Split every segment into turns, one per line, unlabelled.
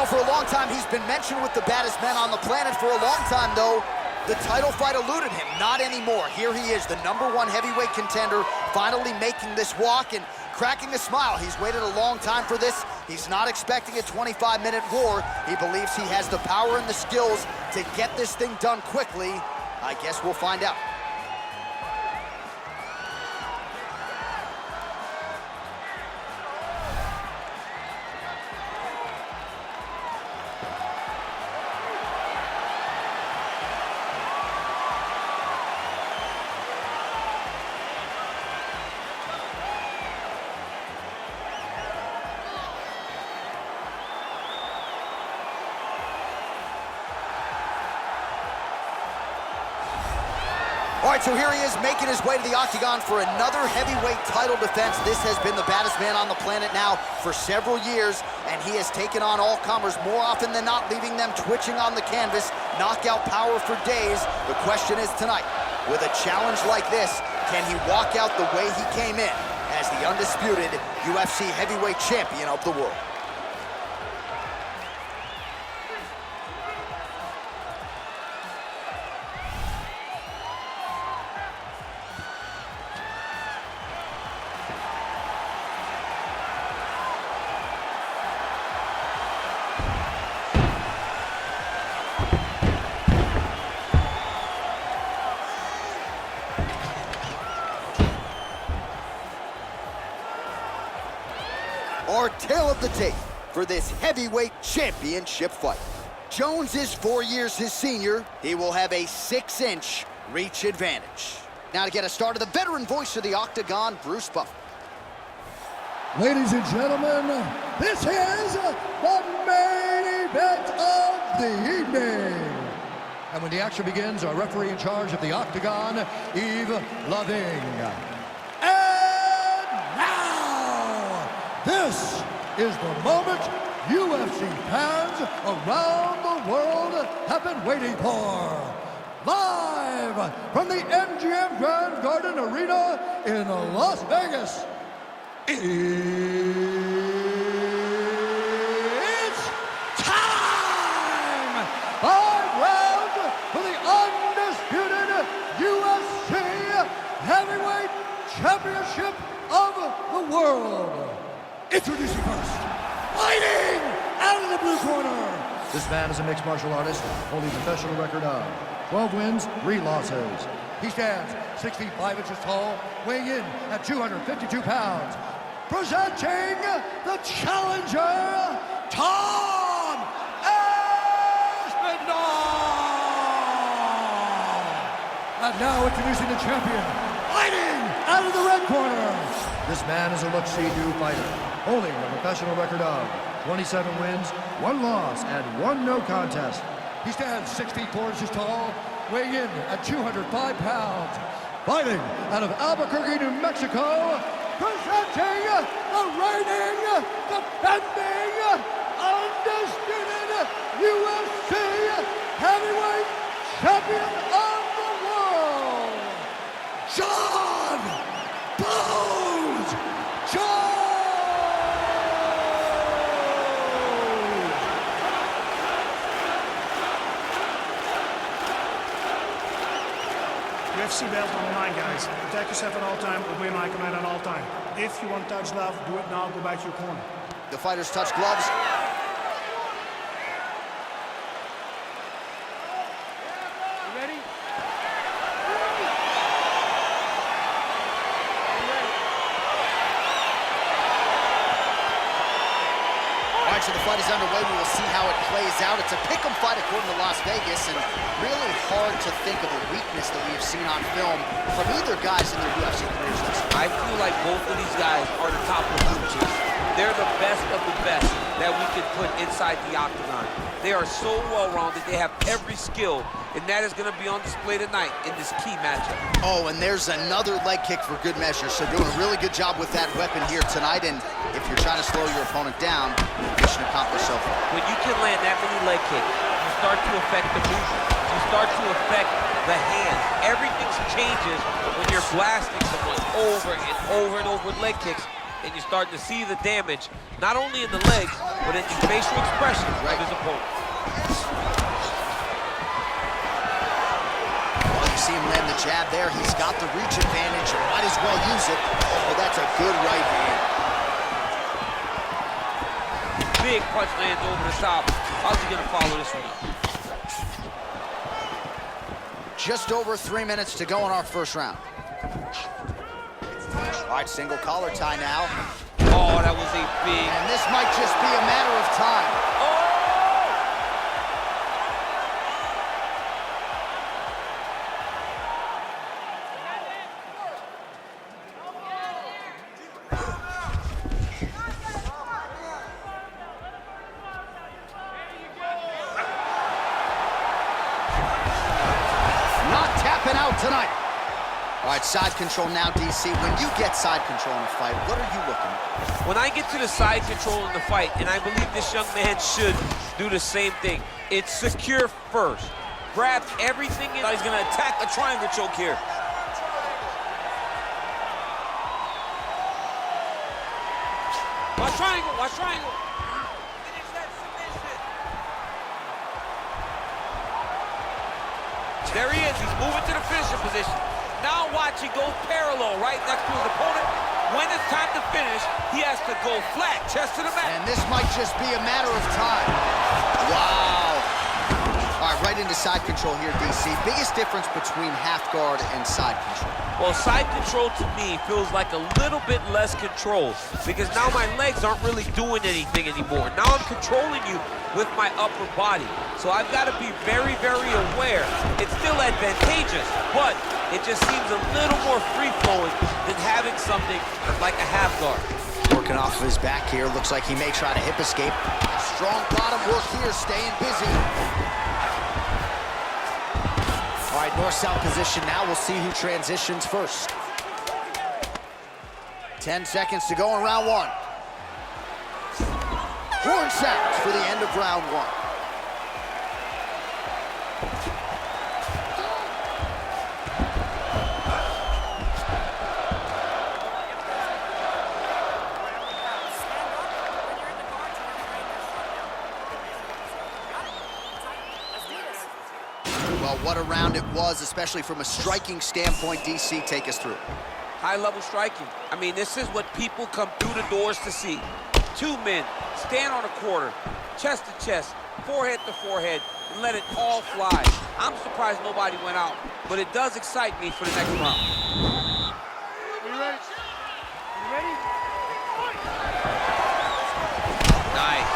Well, for a long time, he's been mentioned with the baddest men on the planet. For a long time, though, the title fight eluded him. Not anymore. Here he is, the #1 heavyweight contender, finally making this walk and cracking a smile. He's waited a long time for this. He's not expecting a 25-minute war. He believes he has the power and the skills to get this thing done quickly. I guess we'll find out. All right, so here he is making his way to the octagon for another heavyweight title defense. This has been the baddest man on the planet now for several years, and he has taken on all comers more often than not, leaving them twitching on the canvas, knockout power for days. The question is tonight, with a challenge like this, can he walk out the way he came in as the undisputed UFC heavyweight champion of the world? Our tale of the tape for this heavyweight championship fight. Jones is 4 years his senior. He will have a 6-inch reach advantage. Now to get us started, the veteran voice of the octagon, Bruce Buffer.
Ladies and gentlemen, this is the main event of the evening. And when the action begins, our referee in charge of the octagon, Yves Loving. This is the moment UFC fans around the world have been waiting for. Live from the MGM Grand Garden Arena in Las Vegas, it's time! 5 rounds for the undisputed UFC Heavyweight Championship of the world. Introducing first, fighting out of the blue corner. This man is a mixed martial artist, holding a professional record of 12 wins, 3 losses. He stands 6 feet 5 inches tall, weighing in at 252 pounds. Presenting the challenger, Tom Aspinall. And now introducing the champion, fighting out of the red corner. This man is a look-see-do fighter, holding a professional record of 27 wins, 1 loss, and 1 no contest. He stands 6 feet 4 inches tall, weighing in at 205 pounds. Fighting out of Albuquerque, New Mexico, presenting the reigning, defending, undisputed UFC heavyweight champion of the world, John Bones Jones!
UFC belt on the line, guys. Protect yourself at all time, obey my command at all time. If you want to touch glove, do it now, go back to your corner.
The fighters touch gloves.
You ready?
All right, so the fight is underway. We will see how it plays out. It's a pick'em fight according to Las Vegas, and really hard to think of a weakness that we have seen on film from either guys in their UFC careers.
I feel like both of these guys are the top producers. They're the best of the best that we could put inside the octagon. They are so well-rounded. They have every skill, and that is going to be on display tonight in this key matchup.
Oh, and there's another leg kick for good measure. So doing a really good job with that weapon here tonight. And if you're trying to slow your opponent down, mission accomplished so far.
When you can land that many leg kicks, you start to affect the movement. You start to affect the hands. Everything changes when you're blasting someone over and over and over with leg kicks. and you're starting to see the damage, not only in the legs, but in the facial expression of his opponent.
Well, you see him land the jab there. He's got the reach advantage. Might as well use it. Oh, that's a good right hand.
Big punch lands over the top. How's he gonna follow this one up?
Just over 3 minutes to go in our first round. All right, single collar tie now.
Oh, that was a big...
And this might just be a matter of time.
Oh!
Not tapping out tonight. All right, side control now, DC. When you get side control in a fight, what are you looking at?
When I get to the side control in the fight, and I believe this young man should do the same thing, it's secure first. Grab everything in. He's gonna attack a triangle choke here. Watch triangle, watch triangle. Finish that submission. There he is, he's moving to the finisher position. Now watch, he goes parallel right next to his opponent. When it's time to finish, he has to go flat, chest to the mat.
And this might just be a matter of time. Wow. All right, right into side control here, DC. Biggest difference between half guard and side control?
Well, side control to me feels like a little bit less control because now my legs aren't really doing anything anymore. Now I'm controlling you with my upper body. So I've got to be very, very aware. It's still advantageous, but it just seems a little more free-flowing than having something like a half guard.
Working off of his back here. Looks like he may try to hip escape. Strong bottom work here, staying busy. All right, north-south position now. We'll see who transitions first. 10 seconds to go in round one. Horn sounds for the end of round one. Well, what a round it was, especially from a striking standpoint. DC, take us through.
High-level striking. I mean, this is what people come through the doors to see. Two men stand on a quarter, chest to chest, forehead to forehead, and let it all fly. I'm surprised nobody went out, but it does excite me for the next round.
You ready? You ready?
Nice.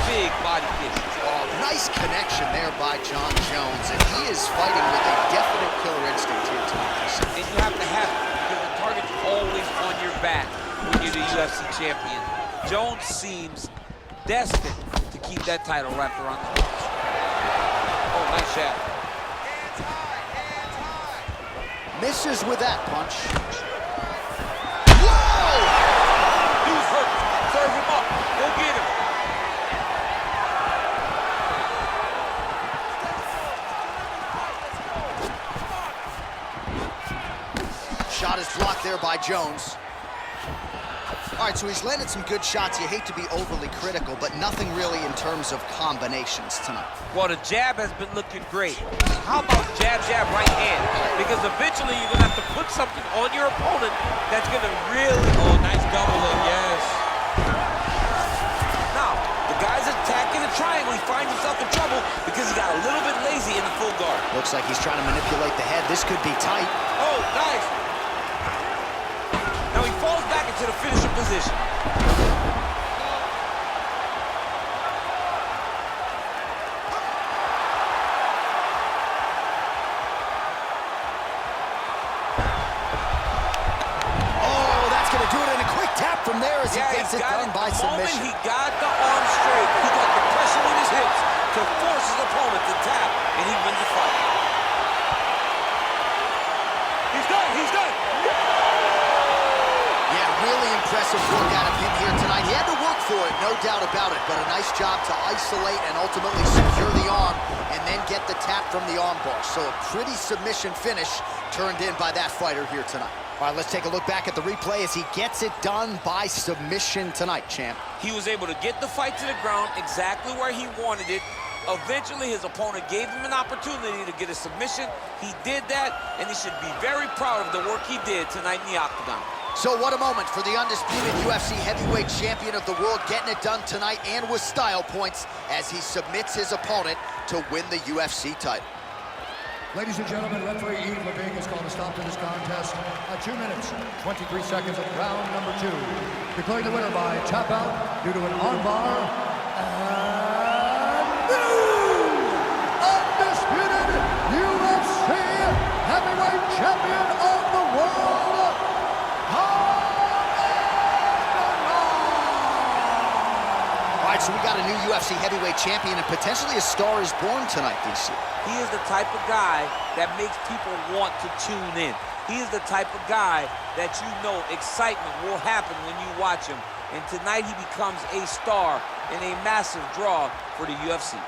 Big body kick.
Oh, nice connection there by John Jones, and he is fighting with a definite killer instinct here tonight.
And you have to have it, because the target's always on your back when you're the UFC champion. Jones seems destined to keep that title wrapped around his waist. Oh, nice shot.
Misses with that punch. Whoa!
Dude's hurt. Serve him up. Go get him.
Shot is blocked there by Jones. All right, so he's landed some good shots. You hate to be overly critical, but nothing really in terms of combinations tonight.
Well, the jab has been looking great. How about jab, jab, right hand? Because eventually you're going to have to put something on your opponent that's going to really... Oh, nice double hook, yes. Now, the guy's attacking the triangle. He finds himself in trouble because he got a little bit lazy in the full guard.
Looks like he's trying to manipulate the head. This could be tight.
Oh, nice. Now he falls back into the finisher position.
Oh, that's going to do it in a quick tap from there as he gets it done by submission.
The moment he got the arm straight, he got the pressure with his hips to force his opponent to tap, and he wins the fight. He's done, he's done.
Yeah, really impressive work out of him here tonight. He had to work for it, no doubt about it, but a nice job to isolate and ultimately secure the arm and then get the tap from the arm bar. So a pretty submission finish turned in by that fighter here tonight. All right, let's take a look back at the replay as he gets it done by submission tonight, champ.
He was able to get the fight to the ground exactly where he wanted it. Eventually, his opponent gave him an opportunity to get a submission. He did that, and he should be very proud of the work he did tonight in the octagon.
So what a moment for the undisputed UFC heavyweight champion of the world, getting it done tonight and with style points as he submits his opponent to win the UFC title.
Ladies and gentlemen, referee Yves Leving has called a stop to this contest at 2 minutes, 23 seconds of round number 2. Declaring the winner by tap out due to an armbar. And new undisputed UFC heavyweight champion of the world,
All right, so we got a new UFC heavyweight champion and potentially a star is born tonight, DC.
He is the type of guy that makes people want to tune in. He is the type of guy that you know excitement will happen when you watch him. And tonight he becomes a star and a massive draw for the UFC.